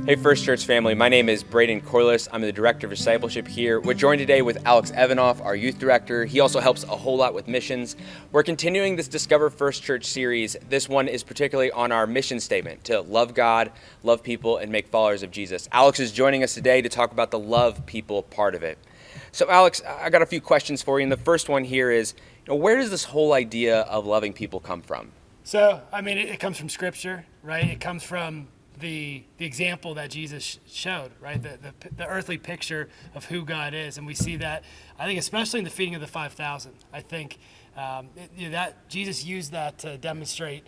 Hey, First Church family, my name is Braden Corliss. I'm the Director of Discipleship here. We're joined today with Alex Evanoff, our Youth Director. He also helps a whole lot with missions. We're continuing this Discover First Church series. This one is particularly on our mission statement, to love God, love people, and make followers of Jesus. Alex is joining us today to talk about the love people part of it. So Alex, I got a few questions for you, and the first one here is, where does this whole idea of loving people come from? So, it comes from Scripture, right? It comes from the example that Jesus showed, right? The earthly picture of who God is. And we see that, I think, especially in the feeding of the 5,000. I think that Jesus used that to demonstrate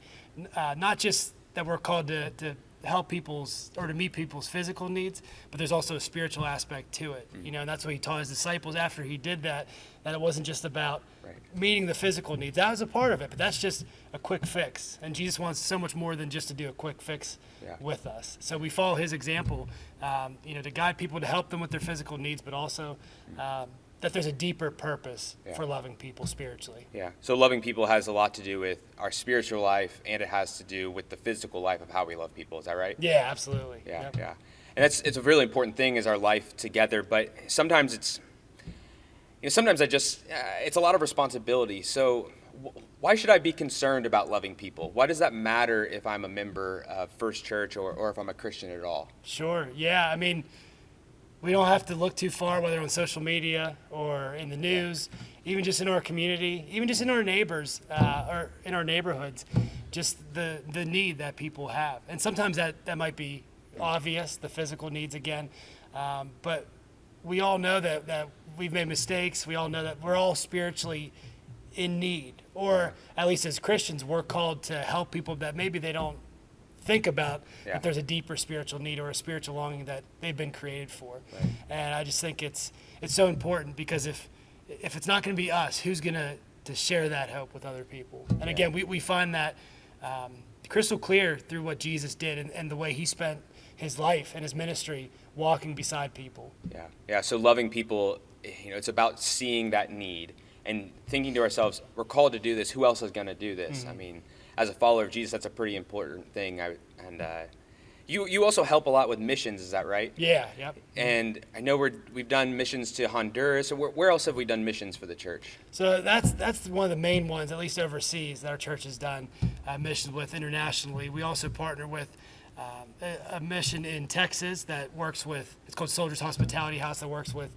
not just that we're called to help people's or to meet people's physical needs, but there's also a spiritual aspect to it. And that's what he taught his disciples after he did that it wasn't just about meeting the physical needs. That was a part of it, but that's just a quick fix. And Jesus wants so much more than just to do a quick fix with us. So we follow his example, to guide people, to help them with their physical needs, but also that there's a deeper purpose for loving people spiritually. Yeah. So loving people has a lot to do with our spiritual life, and it has to do with the physical life of how we love people. Is that right? Yeah, absolutely. Yeah, Yep. yeah. And it's a really important thing is our life together, but sometimes it's a lot of responsibility. So why should I be concerned about loving people? Why does that matter if I'm a member of First Church or if I'm a Christian at all? Sure. Yeah. We don't have to look too far, whether on social media or in the news, even just in our community, even just in our neighbors or in our neighborhoods, just the need that people have. And sometimes that might be obvious, the physical needs again, but we all know that we've made mistakes. We all know that we're all spiritually in need, or at least as Christians, we're called to help people that maybe they don't think about that there's a deeper spiritual need or a spiritual longing that they've been created for. Right. And I just think it's so important, because if it's not going to be us, who's going to share that hope with other people? And again, we find that crystal clear through what Jesus did and the way he spent his life and his ministry walking beside people. Yeah. So loving people, it's about seeing that need and thinking to ourselves, we're called to do this. Who else is going to do this? Mm-hmm. As a follower of Jesus, that's a pretty important thing. You also help a lot with missions, is that right? Yeah, yep. And I know we've done missions to Honduras. So where else have we done missions for the church? So that's one of the main ones, at least overseas, that our church has done missions with internationally. We also partner with a mission in Texas that works with, it's called Soldiers Hospitality House, that works with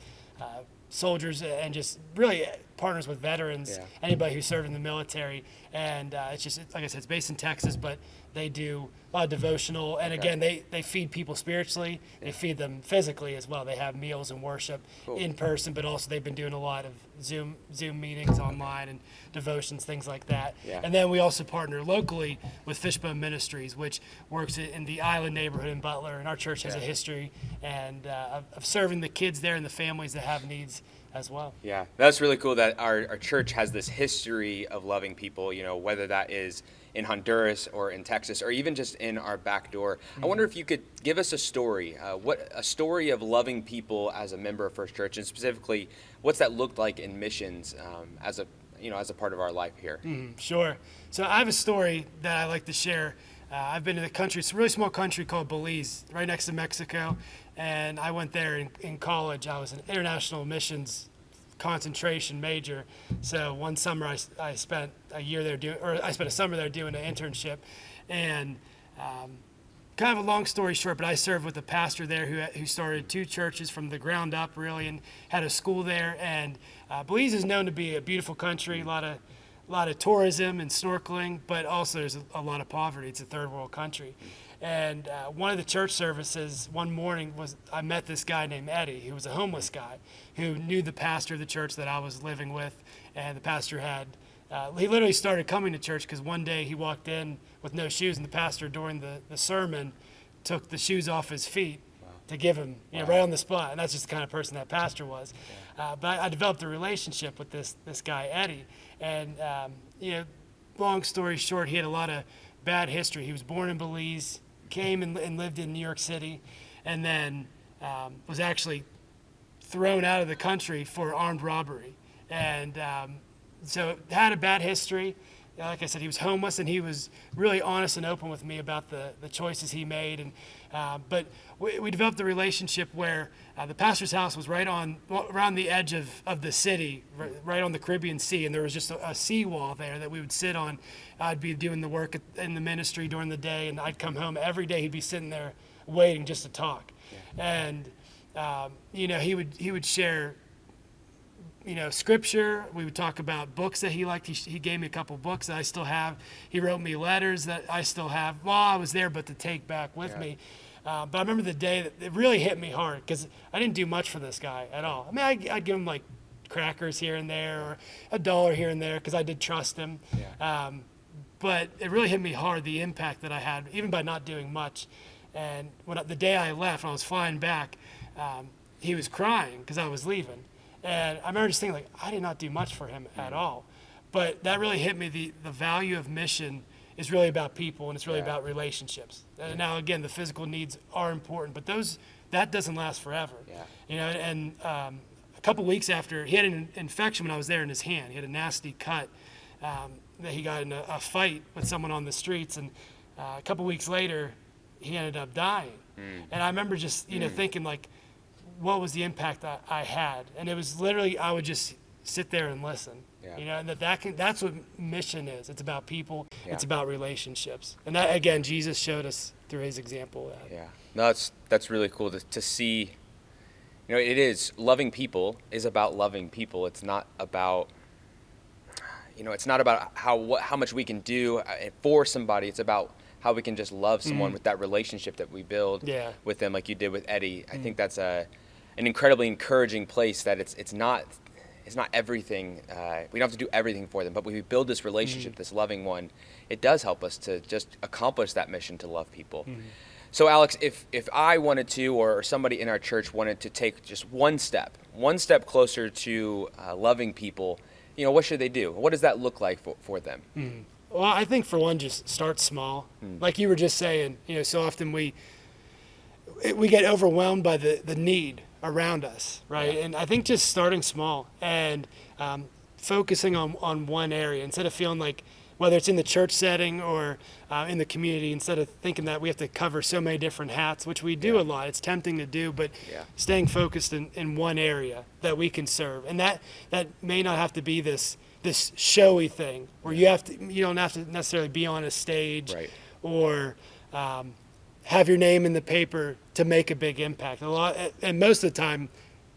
soldiers and just really partners with veterans, anybody who served in the military. And it's just, like I said, it's based in Texas, but they do a lot of devotional. And again, they feed people spiritually. They feed them physically as well. They have meals and worship in person, but also they've been doing a lot of Zoom meetings online and devotions, things like that. Yeah. And then we also partner locally with Fishbone Ministries, which works in the Island neighborhood in Butler. And our church has a history and of serving the kids there and the families that have needs as well. Yeah, that's really cool that our church has this history of loving people, whether that is in Honduras or in Texas or even just in our back door. Mm-hmm. I wonder if you could give us a story, a story of loving people as a member of First Church, and specifically what's that looked like in missions as a part of our life here. Mm-hmm. Sure. So I have a story that I like to share. I've been to the country. It's a really small country called Belize, right next to Mexico. And I went there in college. I was an international missions concentration major. So one summer I spent a summer there doing an internship. And kind of a long story short, but I served with a pastor there who started 2 churches from the ground up, really, and had a school there. And Belize is known to be a beautiful country, a lot of tourism and snorkeling, but also there's a lot of poverty. It's a third world country. And one of the church services one morning I met this guy named Eddie, who was a homeless guy, who knew the pastor of the church that I was living with. And the pastor he literally started coming to church because one day he walked in with no shoes, and the pastor during the sermon took the shoes off his feet to give him, right on the spot. And that's just the kind of person that pastor was. But I developed a relationship with this guy, Eddie. And, long story short, he had a lot of bad history. He was born in Belize, came and lived in New York City, and then was actually thrown out of the country for armed robbery. And so had a bad history, like I said, he was homeless, and he was really honest and open with me about the choices he made. And but we developed a relationship where the pastor's house was around the edge of the city, right on the Caribbean Sea, and there was just a seawall there that we would sit on. I'd be doing the work in the ministry during the day, and I'd come home every day. He'd be sitting there waiting just to talk, and he would share scripture. We would talk about books that he liked. He gave me a couple books that I still have. He wrote me letters that I still have while I was there, but to take back with me. But I remember the day that it really hit me hard, because I didn't do much for this guy at all. I mean, I'd give him like crackers here and there, or $1 here and there, because I did trust him. But it really hit me hard, the impact that I had, even by not doing much. And the day I left, when I was flying back, he was crying because I was leaving. And I remember just thinking, like, I did not do much for him at all. But that really hit me. The value of mission is really about people, and it's really about relationships. Now, again, the physical needs are important, but that doesn't last forever. And a couple weeks after, he had an infection when I was there in his hand. He had a nasty cut that he got in a fight with someone on the streets, and a couple weeks later, he ended up dying. And I remember just thinking, like, what was the impact I had? And it was literally, I would just sit there and listen. And that's what mission is. It's about people. It's about relationships. And that, again, Jesus showed us through his example of that. No, that's really cool to see. It is, loving people is about loving people. It's not about how much we can do for somebody. It's about how we can just love someone with that relationship that we build with them, like you did with Eddie. I think that's an incredibly encouraging place, that it's not everything. We don't have to do everything for them, but when we build this relationship, this loving one, it does help us to just accomplish that mission to love people. So Alex, if I wanted to, or somebody in our church wanted to take just one step closer to loving people, what should they do? What does that look like for them? Well, I think for one, just start small. Like you were just saying, so often we get overwhelmed by the need around us, right? And I think just starting small and focusing on one area, instead of feeling like, whether it's in the church setting or in the community, instead of thinking that we have to cover so many different hats, which we do a lot. It's tempting to do, but staying focused in one area that we can serve. And that may not have to be this showy thing where you don't have to necessarily be on a stage or have your name in the paper to make a big impact. And most of the time,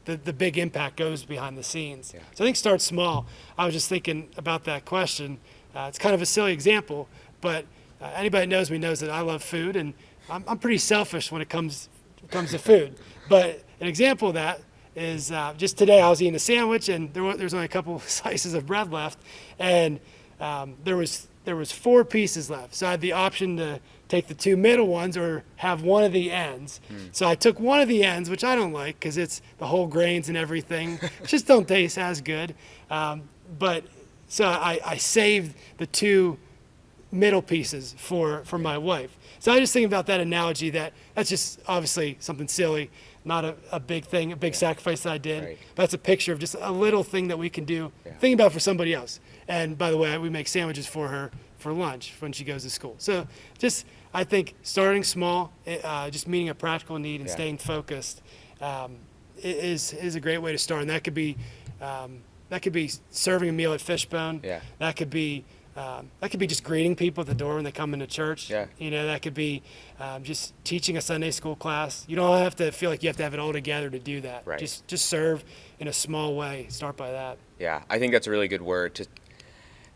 the big impact goes behind the scenes. So I think start small. I was just thinking about that question. It's kind of a silly example, but anybody that knows me knows that I love food, and I'm pretty selfish when it comes to food. But an example of that is just today I was eating a sandwich, and there was only a couple slices of bread left, and there was 4 pieces left. So I had the option to take the 2 middle ones or have one of the ends. So I took one of the ends, which I don't like because it's the whole grains and everything, just don't taste as good. So I saved the 2 middle pieces for my wife. So I was just thinking about that analogy, that's just obviously something silly, not a big thing, a big sacrifice that I did. But that's a picture of just a little thing that we can do, thinking about for somebody else. And by the way, we make sandwiches for her for lunch when she goes to school. So just, I think starting small, just meeting a practical need and staying focused is a great way to start. And that could be serving a meal at Fishbone. That could be just greeting people at the door when they come into church. That could be just teaching a Sunday school class. You don't have to feel like you have to have it all together to do that. Just serve in a small way. Start by that. I think that's a really good word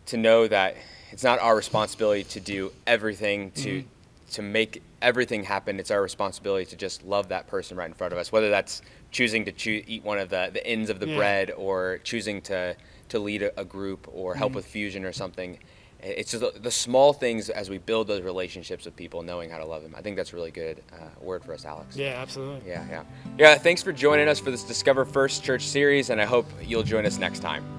to know that it's not our responsibility to do everything to make everything happen. It's our responsibility to just love that person right in front of us, whether that's choosing to eat one of the ends of the bread, or choosing to lead a group, or help with fusion or something. It's just the small things as we build those relationships with people, knowing how to love them. I think that's a really good word for us, Alex. Absolutely. Yeah, thanks for joining us for this Discover First Church series, and I hope you'll join us next time.